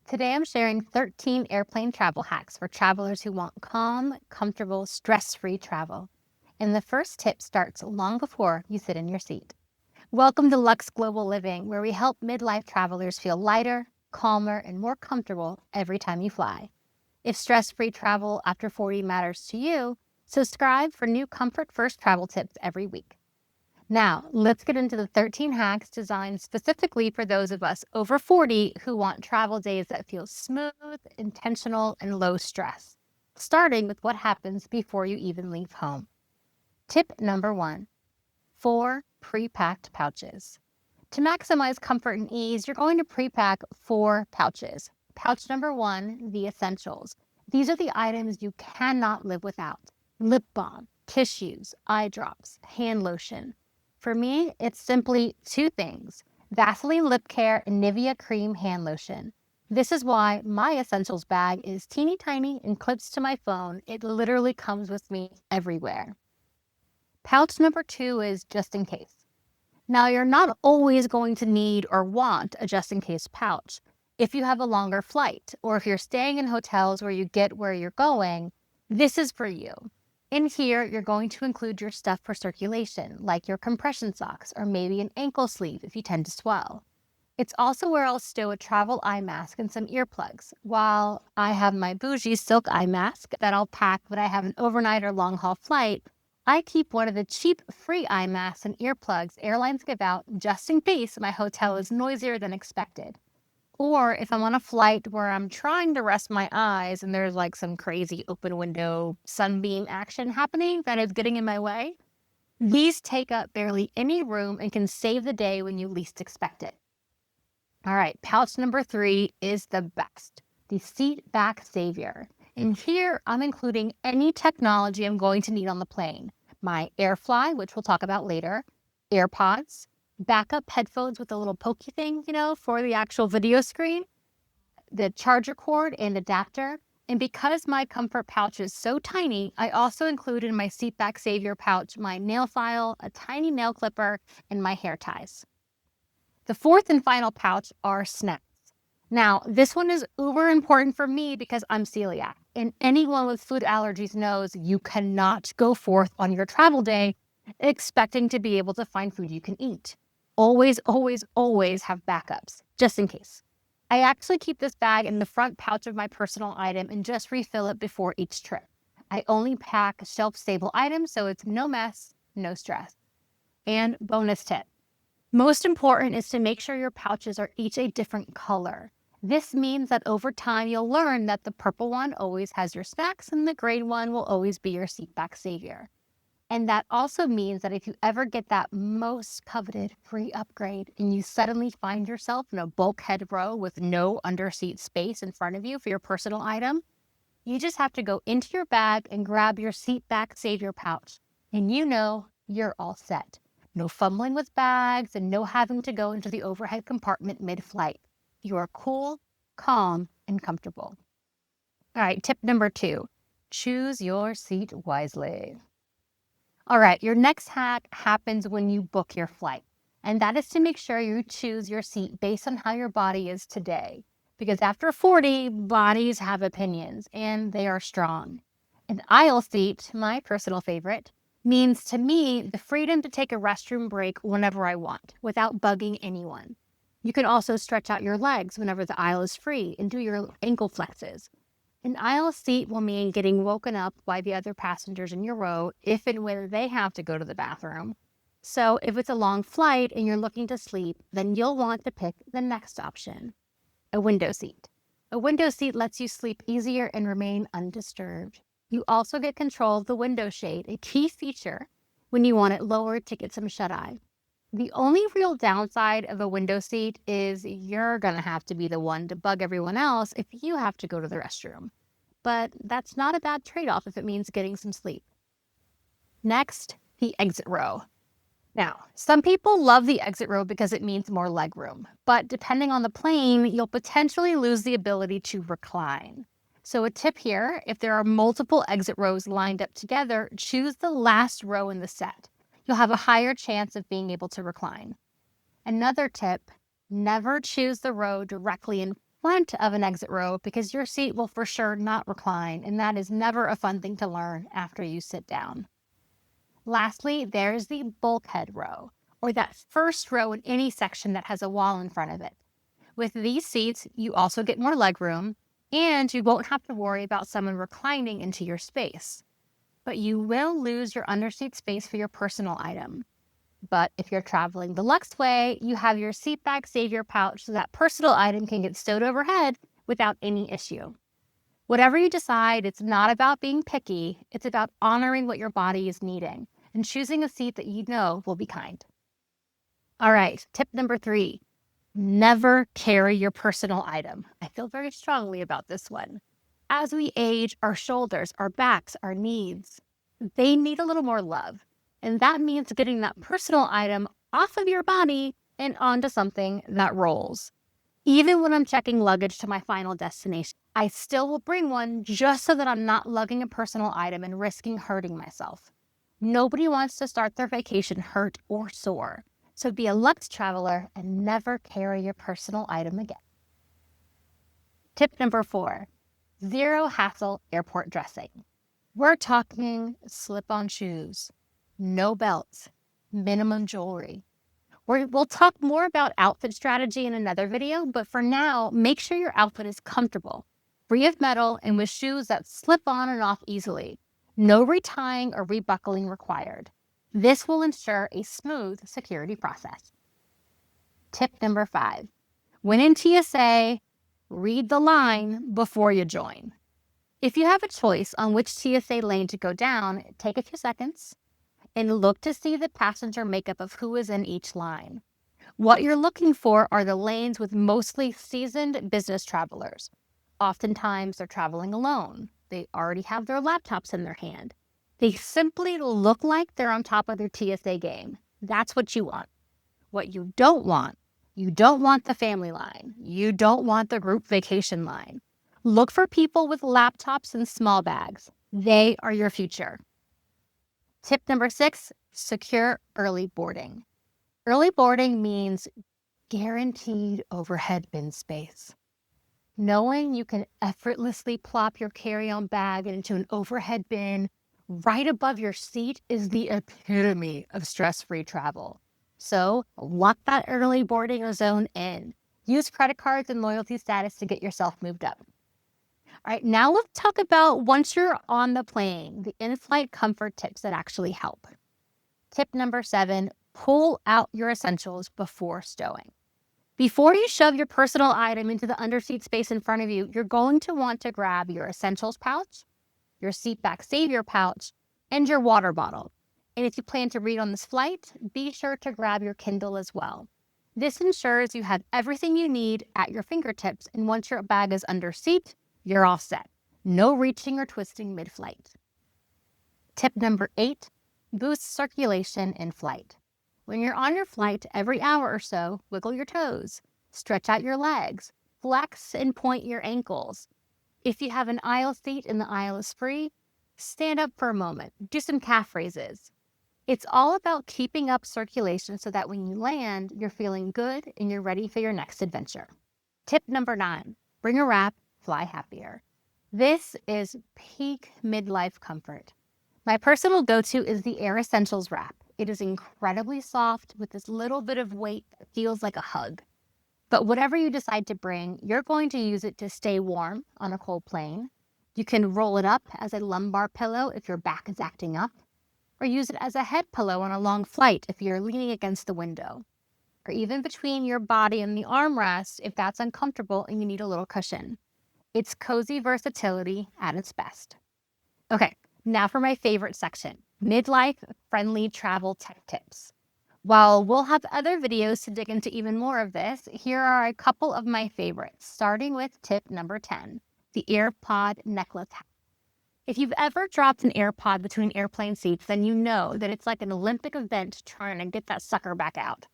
Today I'm sharing 13 airplane travel hacks for travelers who want calm, comfortable, stress-free travel. And the first tip starts long before you sit in your seat. Welcome to Lux Global Living, where we help midlife travelers feel lighter, calmer, and more comfortable every time you fly. If stress-free travel after 40 matters to you, subscribe for new comfort first travel tips every week. Now, let's get into the 13 hacks designed specifically for those of us over 40 who want travel days that feel smooth, intentional, and low stress. Starting with what happens before you even leave home. Tip number 1, 4 pre-packed pouches. To maximize comfort and ease, you're going to pre-pack 4 pouches. Pouch number 1, the essentials. These are the items you cannot live without. Lip balm, tissues, eye drops, hand lotion. For me, it's simply 2 things: Vaseline lip care and Nivea cream hand lotion. This is why my essentials bag is teeny tiny and clips to my phone. It literally comes with me everywhere. Pouch number 2 is just in case. Now, you're not always going to need or want a just in case pouch. If you have a longer flight, or if you're staying in hotels where you get where you're going, this is for you. In here, you're going to include your stuff for circulation, like your compression socks or maybe an ankle sleeve if you tend to swell. It's also where I'll stow a travel eye mask and some earplugs. While I have my bougie silk eye mask that I'll pack when I have an overnight or long haul flight, I keep one of the cheap free eye masks and earplugs airlines give out just in case my hotel is noisier than expected. Or if I'm on a flight where I'm trying to rest my eyes and there's like some crazy open window sunbeam action happening that is getting in my way, these take up barely any room and can save the day when you least expect it. All right, pouch number 3 is the best, the Seatback Savior. And here I'm including any technology I'm going to need on the plane. My AirFly, which we'll talk about later, AirPods, backup headphones with a little pokey thing, for the actual video screen, the charger cord and adapter. And because my comfort pouch is so tiny, I also included in my Seatback Savior pouch my nail file, a tiny nail clipper, and my hair ties. The fourth and final pouch are snacks. Now, this one is uber important for me because I'm celiac, and anyone with food allergies knows you cannot go forth on your travel day expecting to be able to find food you can eat. Always, always, always have backups, just in case. I actually keep this bag in the front pouch of my personal item and just refill it before each trip. I only pack shelf-stable items, so it's no mess, no stress. And bonus tip. Most important is to make sure your pouches are each a different color. This means that over time, you'll learn that the purple one always has your snacks and the gray one will always be your Seatback Savior. And that also means that if you ever get that most coveted free upgrade and you suddenly find yourself in a bulkhead row with no underseat space in front of you for your personal item, you just have to go into your bag and grab your Seatback Savior pouch. And you're all set. No fumbling with bags and no having to go into the overhead compartment mid-flight. You are cool, calm, and comfortable. All right, tip number 2, choose your seat wisely. All right, your next hack happens when you book your flight, and that is to make sure you choose your seat based on how your body is today. Because after 40, bodies have opinions, and they are strong. An aisle seat, my personal favorite, means to me the freedom to take a restroom break whenever I want without bugging anyone. You can also stretch out your legs whenever the aisle is free and do your ankle flexes. An aisle seat will mean getting woken up by the other passengers in your row if and when they have to go to the bathroom. So if it's a long flight and you're looking to sleep, then you'll want to pick the next option, a window seat. A window seat lets you sleep easier and remain undisturbed. You also get control of the window shade, a key feature when you want it lowered to get some shut-eye. The only real downside of a window seat is you're going to have to be the one to bug everyone else if you have to go to the restroom. But that's not a bad trade-off if it means getting some sleep. Next, the exit row. Now, some people love the exit row because it means more legroom, but depending on the plane, you'll potentially lose the ability to recline. So a tip here, if there are multiple exit rows lined up together, choose the last row in the set. You'll have a higher chance of being able to recline. Another tip, never choose the row directly in front of an exit row because your seat will for sure not recline, and that is never a fun thing to learn after you sit down. Lastly, there's the bulkhead row, or that first row in any section that has a wall in front of it. With these seats, you also get more legroom, and you won't have to worry about someone reclining into your space. But you will lose your underseat space for your personal item. But if you're traveling the luxe way, you have your Seatback Savior pouch so that personal item can get stowed overhead without any issue. Whatever you decide, it's not about being picky, it's about honoring what your body is needing and choosing a seat that you know will be kind. All right, tip number 3, never carry your personal item. I feel very strongly about this one. As we age, our shoulders, our backs, our knees, they need a little more love. And that means getting that personal item off of your body and onto something that rolls. Even when I'm checking luggage to my final destination, I still will bring one just so that I'm not lugging a personal item and risking hurting myself. Nobody wants to start their vacation hurt or sore. So be a luxe traveler and never carry your personal item again. Tip number 4, zero hassle airport dressing. We're talking slip-on shoes, no belts, minimum jewelry. We'll talk more about outfit strategy in another video, but for now, make sure your outfit is comfortable, free of metal, and with shoes that slip on and off easily. No retying or rebuckling required. This will ensure a smooth security process. Tip number 5, when in TSA, read the line before you join. If you have a choice on which TSA lane to go down, take a few seconds and look to see the passenger makeup of who is in each line. What you're looking for are the lanes with mostly seasoned business travelers. Oftentimes, they're traveling alone. They already have their laptops in their hand. They simply look like they're on top of their TSA game. That's what you want. What you don't want the family line. You don't want the group vacation line. Look for people with laptops and small bags. They are your future. Tip number 6, secure early boarding. Early boarding means guaranteed overhead bin space. Knowing you can effortlessly plop your carry-on bag into an overhead bin right above your seat is the epitome of stress-free travel. So lock that early boarding zone in. Use credit cards and loyalty status to get yourself moved up. All right, now let's talk about once you're on the plane, the in-flight comfort tips that actually help. Tip number 7, pull out your essentials before stowing. Before you shove your personal item into the underseat space in front of you, you're going to want to grab your essentials pouch, your Seatback Savior pouch, and your water bottle. And if you plan to read on this flight, be sure to grab your Kindle as well. This ensures you have everything you need at your fingertips, and once your bag is under seat, you're all set. No reaching or twisting mid-flight. Tip number 8, boost circulation in flight. When you're on your flight, every hour or so, wiggle your toes, stretch out your legs, flex and point your ankles. If you have an aisle seat and the aisle is free, stand up for a moment, do some calf raises. It's all about keeping up circulation so that when you land, you're feeling good and you're ready for your next adventure. Tip number 9, bring a wrap, fly happier. This is peak midlife comfort. My personal go-to is the Air Essentials wrap. It is incredibly soft with this little bit of weight that feels like a hug. But whatever you decide to bring, you're going to use it to stay warm on a cold plane. You can roll it up as a lumbar pillow if your back is acting up, or use it as a head pillow on a long flight if you're leaning against the window, or even between your body and the armrest if that's uncomfortable and you need a little cushion. It's cozy versatility at its best. Okay, now for my favorite section, midlife-friendly travel tech tips. While we'll have other videos to dig into even more of this, here are a couple of my favorites, starting with tip number 10, the AirPod necklace hack. If you've ever dropped an AirPod between airplane seats, then you know that it's like an Olympic event trying to get that sucker back out.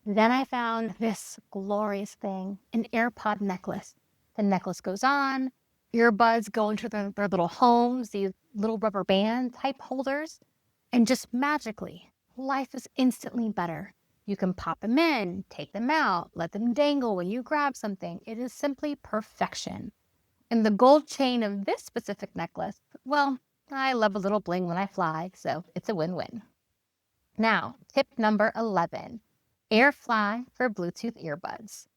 Then I found this glorious thing, an AirPod necklace. The necklace goes on, earbuds go into their little homes, these little rubber band type holders, and just magically, life is instantly better. You can pop them in, take them out, let them dangle when you grab something. It is simply perfection. And the gold chain of this specific necklace, well, I love a little bling when I fly, so it's a win-win. Now, tip number 11, AirFly for Bluetooth earbuds.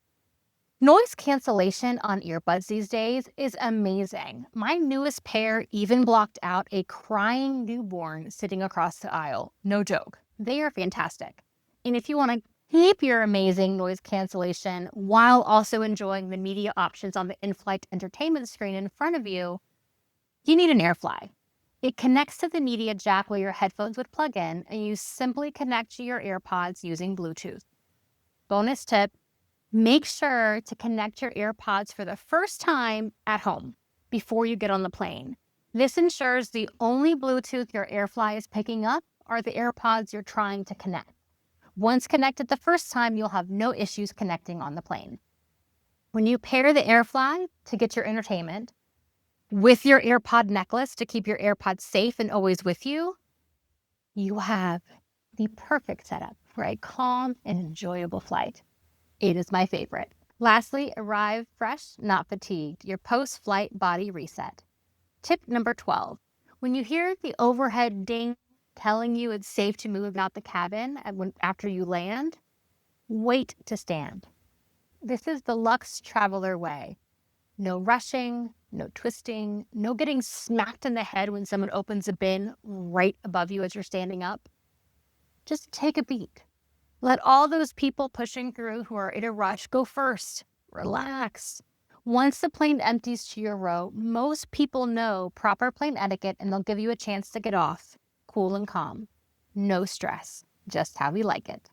Noise cancellation on earbuds these days is amazing. My newest pair even blocked out a crying newborn sitting across the aisle. No joke. They are fantastic. And if you want to keep your amazing noise cancellation while also enjoying the media options on the in-flight entertainment screen in front of you, you need an AirFly. It connects to the media jack where your headphones would plug in, and you simply connect to your AirPods using Bluetooth. Bonus tip, make sure to connect your AirPods for the first time at home before you get on the plane. This ensures the only Bluetooth your AirFly is picking up are the AirPods you're trying to connect. Once connected the first time, you'll have no issues connecting on the plane. When you pair the AirFly to get your entertainment with your AirPod necklace to keep your AirPods safe and always with you, you have the perfect setup for a calm and enjoyable flight. It is my favorite. Lastly, arrive fresh, not fatigued. Your post-flight body reset. Tip number 12. When you hear the overhead ding telling you it's safe to move out the cabin after you land, wait to stand. This is the luxe traveler way. No rushing, no twisting, no getting smacked in the head when someone opens a bin right above you as you're standing up. Just take a beat. Let all those people pushing through who are in a rush go first. Relax. Once the plane empties to your row, most people know proper plane etiquette and they'll give you a chance to get off. Cool and calm. No stress. Just how we like it.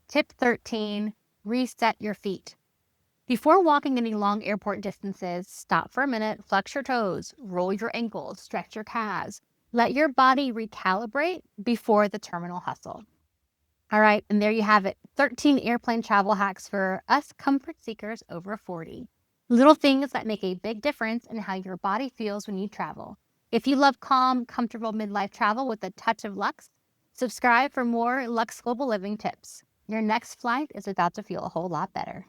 Tip 13, reset your feet. Before walking any long airport distances, stop for a minute, flex your toes, roll your ankles, stretch your calves. Let your body recalibrate before the terminal hustle. All right, and there you have it, 13 airplane travel hacks for us comfort seekers over 40. Little things that make a big difference in how your body feels when you travel. If you love calm, comfortable midlife travel with a touch of luxe, subscribe for more Luxe Global Living tips. Your next flight is about to feel a whole lot better.